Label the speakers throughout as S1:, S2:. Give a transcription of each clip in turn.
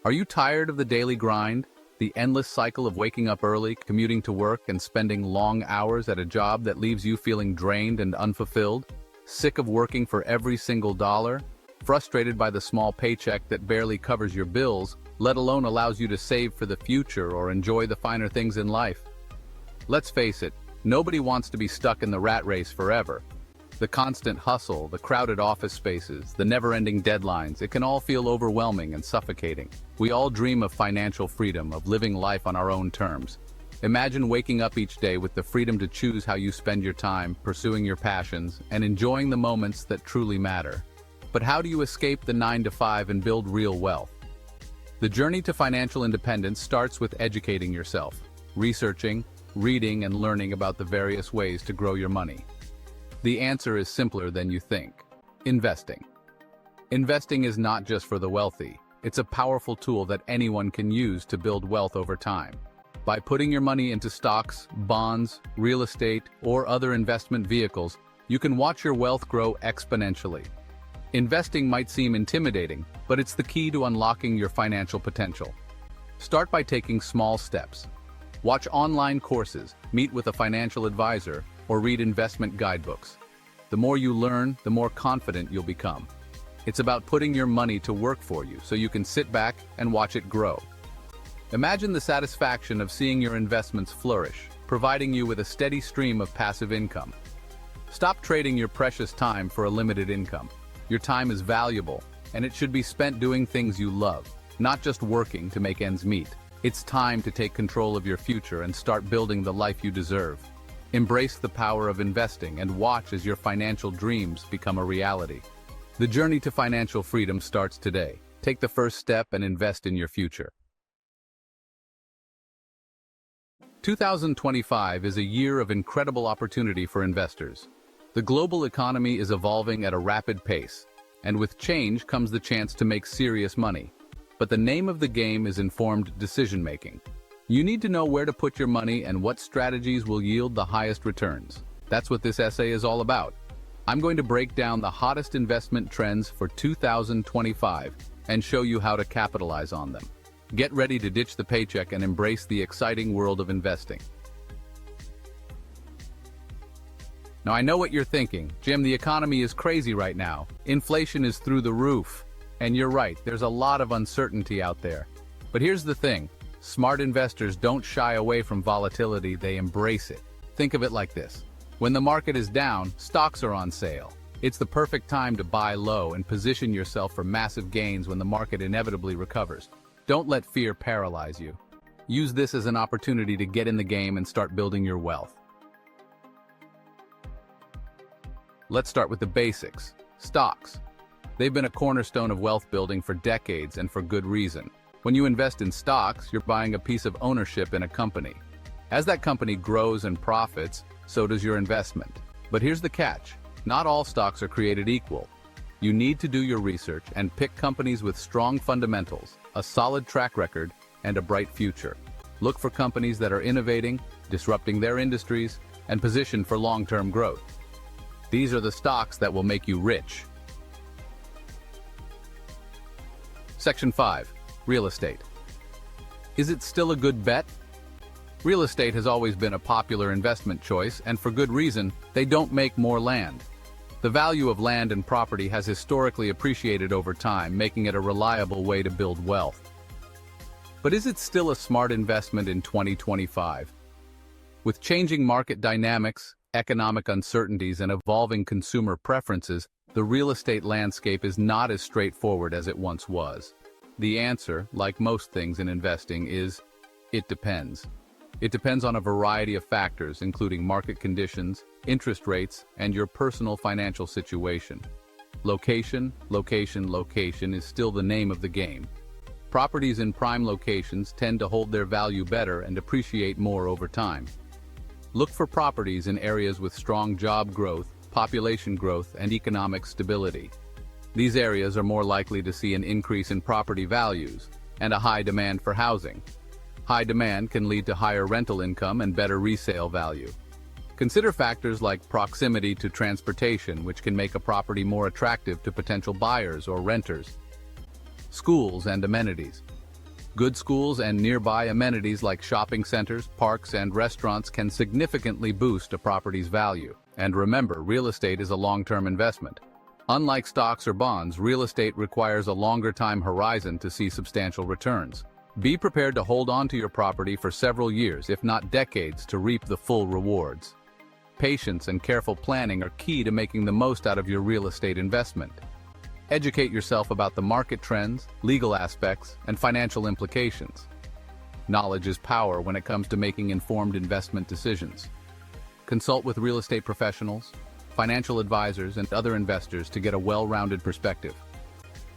S1: Are you tired of the daily grind? The endless cycle of waking up early, commuting to work, and spending long hours at a job that leaves you feeling drained and unfulfilled? Sick of working for every single dollar? Frustrated by the small paycheck that barely covers your bills, let alone allows you to save for the future or enjoy the finer things in life? Let's face it, nobody wants to be stuck in the rat race forever. The constant hustle, the crowded office spaces, the never-ending deadlines, it can all feel overwhelming and suffocating. We all dream of financial freedom, of living life on our own terms. Imagine waking up each day with the freedom to choose how you spend your time, pursuing your passions, and enjoying the moments that truly matter. But how do you escape the 9-to-5 and build real wealth? The journey to financial independence starts with educating yourself, researching, reading, and learning about the various ways to grow your money. The answer is simpler than you think. Investing. Investing is not just for the wealthy. It's a powerful tool that anyone can use to build wealth over time. By putting your money into stocks, bonds, real estate, or other investment vehicles, you can watch your wealth grow exponentially. Investing might seem intimidating, but it's the key to unlocking your financial potential. Start by taking small steps. Watch online courses, meet with a financial advisor, or read investment guidebooks. The more you learn, the more confident you'll become. It's about putting your money to work for you so you can sit back and watch it grow. Imagine the satisfaction of seeing your investments flourish, providing you with a steady stream of passive income. Stop trading your precious time for a limited income. Your time is valuable, and it should be spent doing things you love, not just working to make ends meet. It's time to take control of your future and start building the life you deserve. Embrace the power of investing and watch as your financial dreams become a reality. The journey to financial freedom starts today. Take the first step and invest in your future. 2025 is a year of incredible opportunity for investors. The global economy is evolving at a rapid pace, and with change comes the chance to make serious money. But the name of the game is informed decision-making. You need to know where to put your money and what strategies will yield the highest returns. That's what this essay is all about. I'm going to break down the hottest investment trends for 2025 and show you how to capitalize on them. Get ready to ditch the paycheck and embrace the exciting world of investing. Now I know what you're thinking. Jim, the economy is crazy right now. Inflation is through the roof. And you're right, there's a lot of uncertainty out there. But here's the thing. Smart investors don't shy away from volatility, they embrace it. Think of it like this. When the market is down, stocks are on sale. It's the perfect time to buy low and position yourself for massive gains when the market inevitably recovers. Don't let fear paralyze you. Use this as an opportunity to get in the game and start building your wealth. Let's start with the basics. Stocks. They've been a cornerstone of wealth building for decades, and for good reason. When you invest in stocks, you're buying a piece of ownership in a company. As that company grows and profits, so does your investment. But here's the catch. Not all stocks are created equal. You need to do your research and pick companies with strong fundamentals, a solid track record, and a bright future. Look for companies that are innovating, disrupting their industries, and positioned for long-term growth. These are the stocks that will make you rich. Section 5. Real estate. Is it still a good bet? Real estate has always been a popular investment choice, and for good reason. They don't make more land. The value of land and property has historically appreciated over time, making it a reliable way to build wealth. But is it still a smart investment in 2025? With changing market dynamics, economic uncertainties, and evolving consumer preferences, the real estate landscape is not as straightforward as it once was. The answer, like most things in investing, is it depends. It depends on a variety of factors, including market conditions, interest rates, and your personal financial situation. Location is still the name of the game. Properties in prime locations tend to hold their value better and appreciate more over time. Look for properties in areas with strong job growth, population growth, and economic stability. These areas are more likely to see an increase in property values and a high demand for housing. High demand can lead to higher rental income and better resale value. Consider factors like proximity to transportation, which can make a property more attractive to potential buyers or renters. Schools and amenities. Good schools and nearby amenities like shopping centers, parks, and restaurants can significantly boost a property's value. And remember, real estate is a long-term investment. Unlike stocks or bonds, real estate requires a longer time horizon to see substantial returns. Be prepared to hold on to your property for several years, if not decades, to reap the full rewards. Patience and careful planning are key to making the most out of your real estate investment. Educate yourself about the market trends, legal aspects, and financial implications. Knowledge is power when it comes to making informed investment decisions. Consult with real estate professionals, financial advisors, and other investors to get a well-rounded perspective.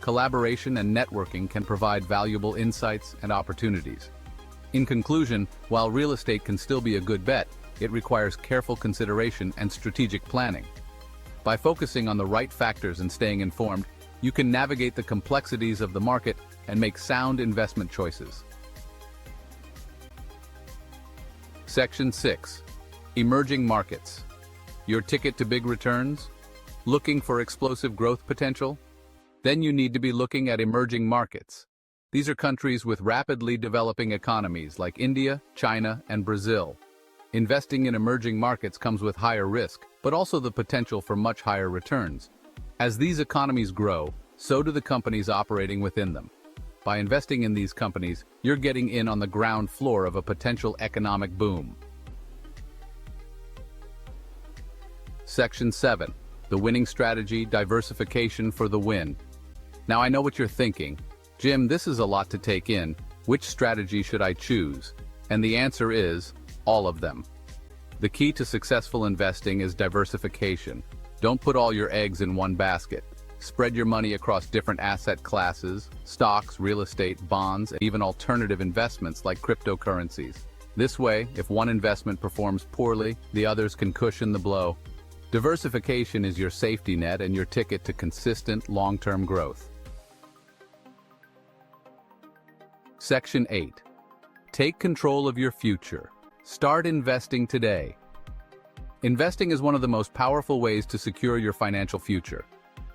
S1: Collaboration and networking can provide valuable insights and opportunities. In conclusion, while real estate can still be a good bet, it requires careful consideration and strategic planning. By focusing on the right factors and staying informed, you can navigate the complexities of the market and make sound investment choices. Section 6. Emerging markets. Your ticket to big returns? Looking for explosive growth potential? Then you need to be looking at emerging markets. These are countries with rapidly developing economies like India, China, and Brazil. Investing in emerging markets comes with higher risk, but also the potential for much higher returns. As these economies grow, so do the companies operating within them. By investing in these companies, you're getting in on the ground floor of a potential economic boom. Section 7. The winning strategy, diversification for the win. Now I know what you're thinking. Jim, this is a lot to take in. Which strategy should I choose? And the answer is, all of them. The key to successful investing is diversification. Don't put all your eggs in one basket. Spread your money across different asset classes, stocks, real estate, bonds, and even alternative investments like cryptocurrencies. This way, if one investment performs poorly, the others can cushion the blow. Diversification is your safety net and your ticket to consistent, long-term growth. Section 8. Take control of your future. Start investing today. Investing is one of the most powerful ways to secure your financial future.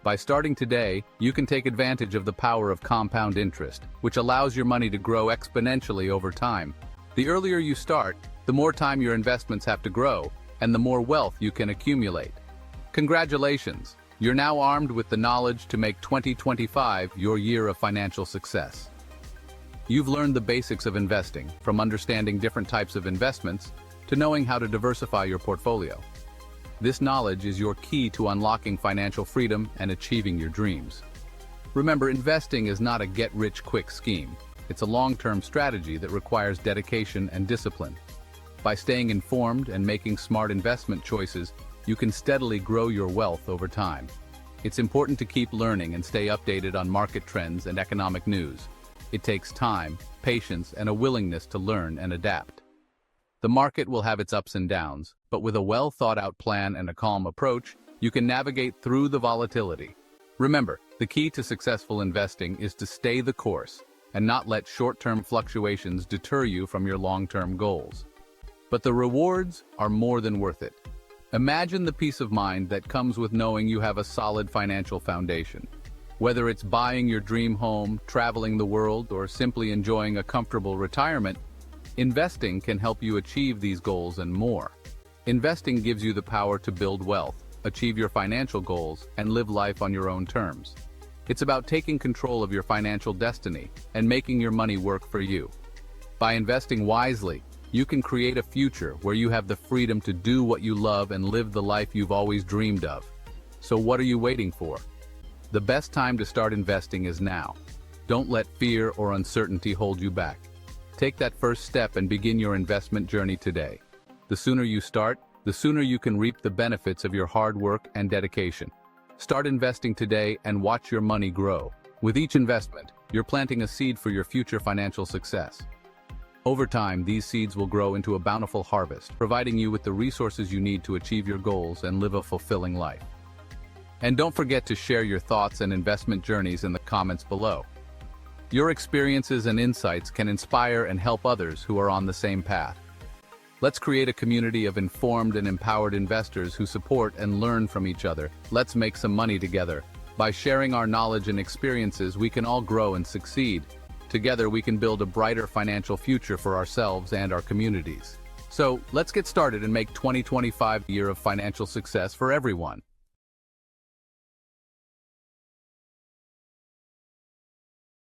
S1: By starting today, you can take advantage of the power of compound interest, which allows your money to grow exponentially over time. The earlier you start, the more time your investments have to grow, and the more wealth you can accumulate. Congratulations! You're now armed with the knowledge to make 2025 your year of financial success. You've learned the basics of investing, from understanding different types of investments to knowing how to diversify your portfolio. This knowledge is your key to unlocking financial freedom and achieving your dreams. Remember, investing is not a get-rich-quick scheme. It's a long-term strategy that requires dedication and discipline. By staying informed and making smart investment choices, you can steadily grow your wealth over time. It's important to keep learning and stay updated on market trends and economic news. It takes time, patience, and a willingness to learn and adapt. The market will have its ups and downs, but with a well-thought-out plan and a calm approach, you can navigate through the volatility. Remember, the key to successful investing is to stay the course and not let short-term fluctuations deter you from your long-term goals. But the rewards are more than worth it. Imagine the peace of mind that comes with knowing you have a solid financial foundation. Whether it's buying your dream home, traveling the world, or simply enjoying a comfortable retirement, investing can help you achieve these goals and more. Investing gives you the power to build wealth, achieve your financial goals, and live life on your own terms. It's about taking control of your financial destiny and making your money work for you. By investing wisely, you can create a future where you have the freedom to do what you love and live the life you've always dreamed of. So what are you waiting for? The best time to start investing is now. Don't let fear or uncertainty hold you back. Take that first step and begin your investment journey today. The sooner you start, the sooner you can reap the benefits of your hard work and dedication. Start investing today and watch your money grow. With each investment, you're planting a seed for your future financial success. Over time, these seeds will grow into a bountiful harvest, providing you with the resources you need to achieve your goals and live a fulfilling life. And don't forget to share your thoughts and investment journeys in the comments below. Your experiences and insights can inspire and help others who are on the same path. Let's create a community of informed and empowered investors who support and learn from each other. Let's make some money together. By sharing our knowledge and experiences, we can all grow and succeed. Together, we can build a brighter financial future for ourselves and our communities. So, let's get started and make 2025 the year of financial success for everyone.